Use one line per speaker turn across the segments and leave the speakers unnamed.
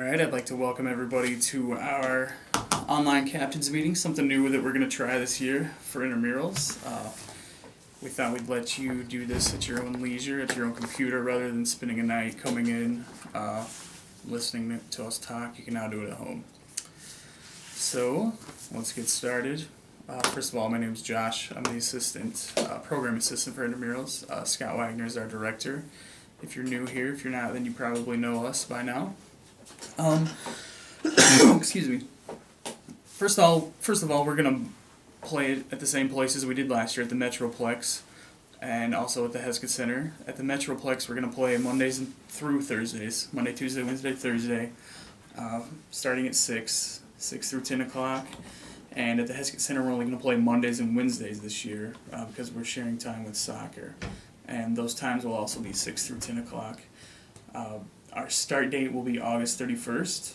Alright, I'd like to welcome everybody to our online captains meeting, something new that we're going to try this year for intramurals. We thought we'd let you do this at your own leisure, at your own computer, rather than spending a night coming in, listening to us talk. You can now do it at home. So, let's get started. First of all, my name is Josh. I'm the assistant, program assistant for intramurals. Scott Wagner is our director. If you're new here, if you're not, then you probably know us by now. Excuse me. First of all, we're gonna play it at the same place as we did last year at the Metroplex, and also at the Heskett Center. At the Metroplex, we're gonna play Mondays through Thursdays, Monday, Tuesday, Wednesday, Thursday, starting at 6 through 10 o'clock. And at the Heskett Center, we're only gonna play Mondays and Wednesdays this year because we're sharing time with soccer, and those times will also be 6 through 10 o'clock. Our start date will be August 31st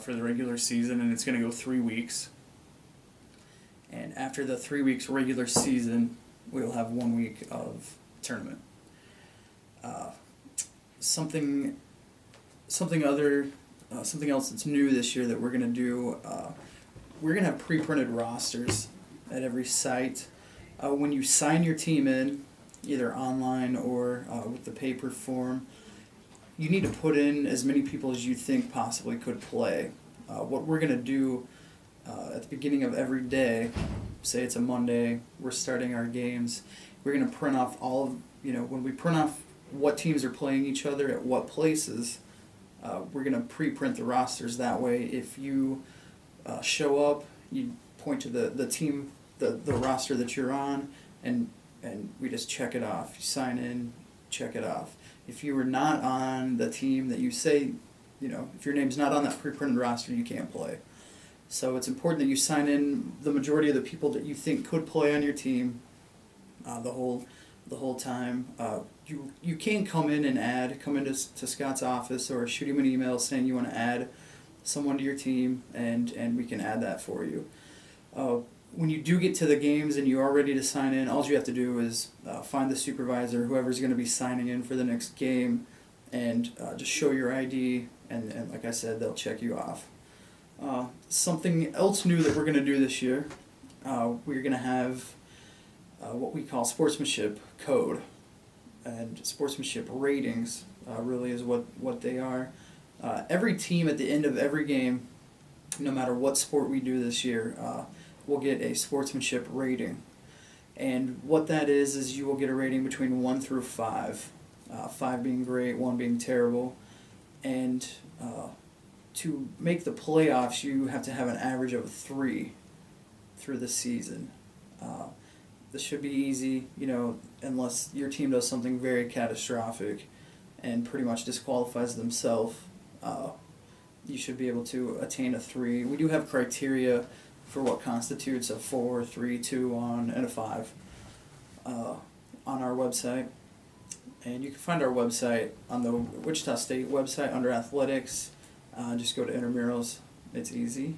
for the regular season, and it's going to go 3 weeks. And after the 3 weeks regular season, we'll have 1 week of tournament. Something else that's new this year that we're going to do, we're going to have pre-printed rosters at every site. When you sign your team in, either online or with the paper form, you need to put in as many people as you think possibly could play. What we're going to do at the beginning of every day, say it's a Monday, we're starting our games, we're going to print off when we print off what teams are playing each other at what places, we're going to pre-print the rosters. That way, if you show up, you point to the team, the roster that you're on, and we just check it off. You sign in, check it off. If you were not on the team that you say, if your name's not on that pre-printed roster, you can't play. So it's important that you sign in the majority of the people that you think could play on your team the whole time. You can come into Scott's office or shoot him an email saying you want to add someone to your team, and we can add that for you. When you do get to the games and you are ready to sign in, all you have to do is find the supervisor, whoever's going to be signing in for the next game, and just show your ID, and like I said, they'll check you off. Something else new that we're going to do this year, we're going to have what we call sportsmanship code, and sportsmanship ratings really is what they are. Every team at the end of every game, no matter what sport we do this year, will get a sportsmanship rating. And what that is you will get a rating between 1 through 5. 5 being great, 1 being terrible. And to make the playoffs, you have to have an average of a 3 through the season. This should be easy, unless your team does something very catastrophic and pretty much disqualifies themselves. You should be able to attain a 3. We do have criteria for what constitutes a 4, 3, 2, 1, and a 5 on our website. And you can find our website on the Wichita State website under athletics. Just go to intramurals. It's easy.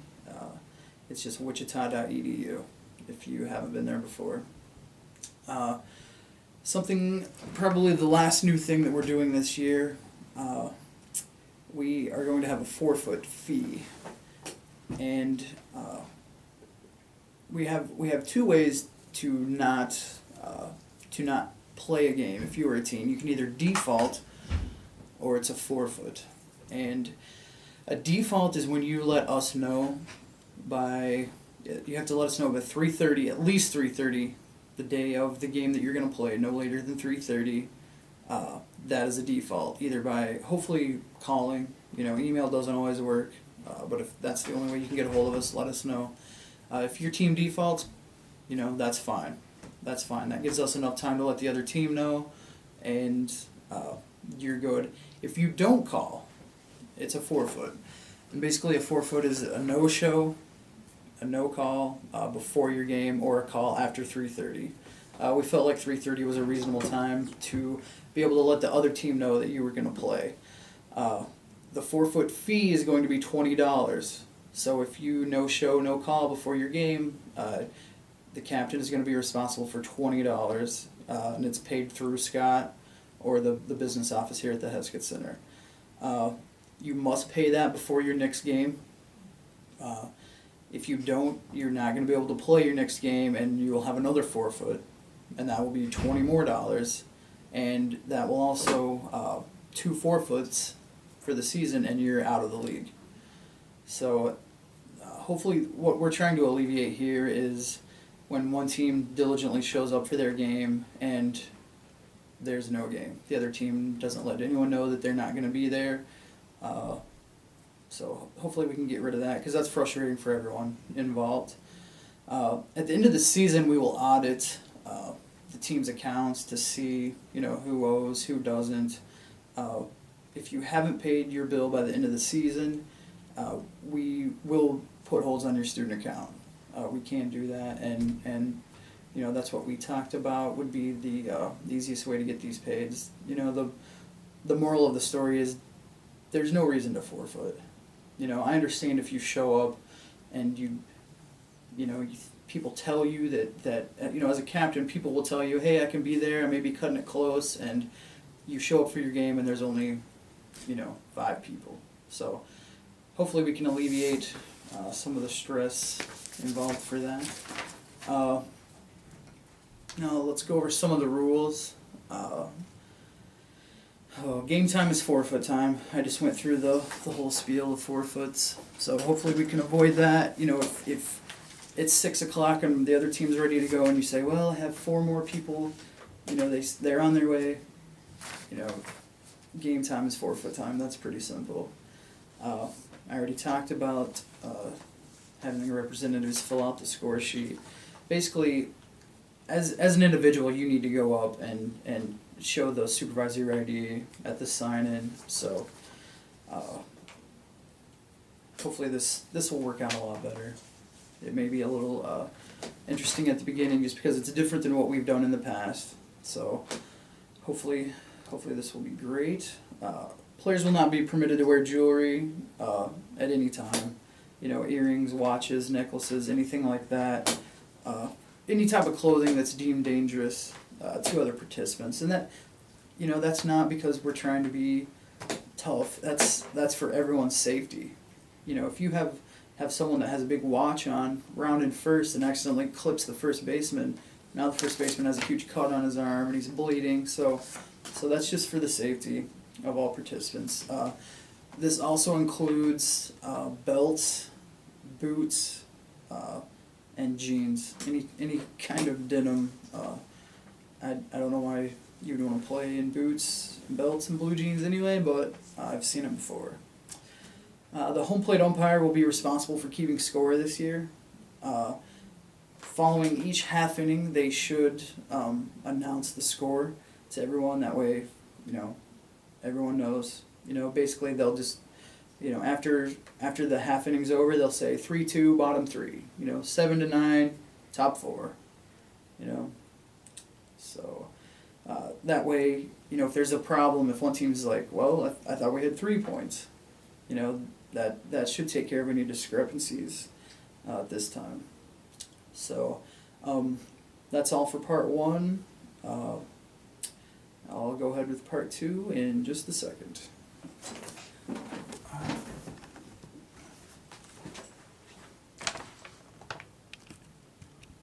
It's just wichita.edu if you haven't been there before. Probably the last new thing that we're doing this year, we are going to have a forfeit fee. And we have 2 ways to not play a game. If you were a team, you can either default or it's a forfeit. And a default is when you let us know you have to let us know by 3:30, at least 3:30, the day of the game that you're going to play, no later than 3:30. That is a default, either by hopefully calling. Email doesn't always work, but if that's the only way you can get a hold of us, let us know. If your team defaults, that's fine. That's fine. That gives us enough time to let the other team know, and you're good. If you don't call, it's a forfeit. And basically a forfeit is a no-show, a no-call before your game, or a call after 3:30. We felt like 3:30 was a reasonable time to be able to let the other team know that you were going to play. The forfeit fee is going to be $20. So if you no-show, no-call before your game, the captain is going to be responsible for $20, and it's paid through Scott or the business office here at the Heskett Center. You must pay that before your next game. If you don't, you're not going to be able to play your next game, and you will have another forfeit, and that will be $20 more, and that will also 2 forfeits for the season, and you're out of the league. So hopefully what we're trying to alleviate here is when one team diligently shows up for their game and there's no game. The other team doesn't let anyone know that they're not going to be there. So hopefully we can get rid of that, because that's frustrating for everyone involved. At the end of the season, we will audit the team's accounts to see, who owes, who doesn't. If you haven't paid your bill by the end of the season, we will put holds on your student account. We can do that, and that's what we talked about would be the easiest way to get these paid. The moral of the story is there's no reason to forfeit. I understand if you show up and people tell you that as a captain, people will tell you, hey, I can be there, I may be cutting it close, and you show up for your game and there's only 5 people. So hopefully we can alleviate some of the stress involved for that. Now let's go over some of the rules. Game time is forfeit time. I just went through the whole spiel of forfeits. So hopefully we can avoid that. If it's 6 o'clock and the other team's ready to go and you say, well, I have 4 more people, they're on their way, game time is forfeit time. That's pretty simple. I already talked about having the representatives fill out the score sheet. Basically, as an individual, you need to go up and show the supervisory ID at the sign-in. So hopefully this will work out a lot better. It may be a little interesting at the beginning just because it's different than what we've done in the past. So hopefully this will be great. Players will not be permitted to wear jewelry at any time. Earrings, watches, necklaces, anything like that. Any type of clothing that's deemed dangerous to other participants. And that, that's not because we're trying to be tough. That's for everyone's safety. If you have someone that has a big watch on, rounding first, and accidentally clips the first baseman, now the first baseman has a huge cut on his arm and he's bleeding. So that's just for the safety of all participants. This also includes belts, boots, and jeans. Any kind of denim. I don't know why you'd want to play in boots, belts, and blue jeans anyway, but I've seen it before. The home plate umpire will be responsible for keeping score this year. Following each half inning, they should announce the score to everyone. That way, everyone knows. Basically they'll just, after the half inning's over, they'll say 3-2, bottom 3. 7-9, top 4. So that way, if there's a problem, if one team's like, well, I thought we had 3 points, that should take care of any discrepancies this time. So that's all for part 1. I'll go ahead with part 2 in just a second.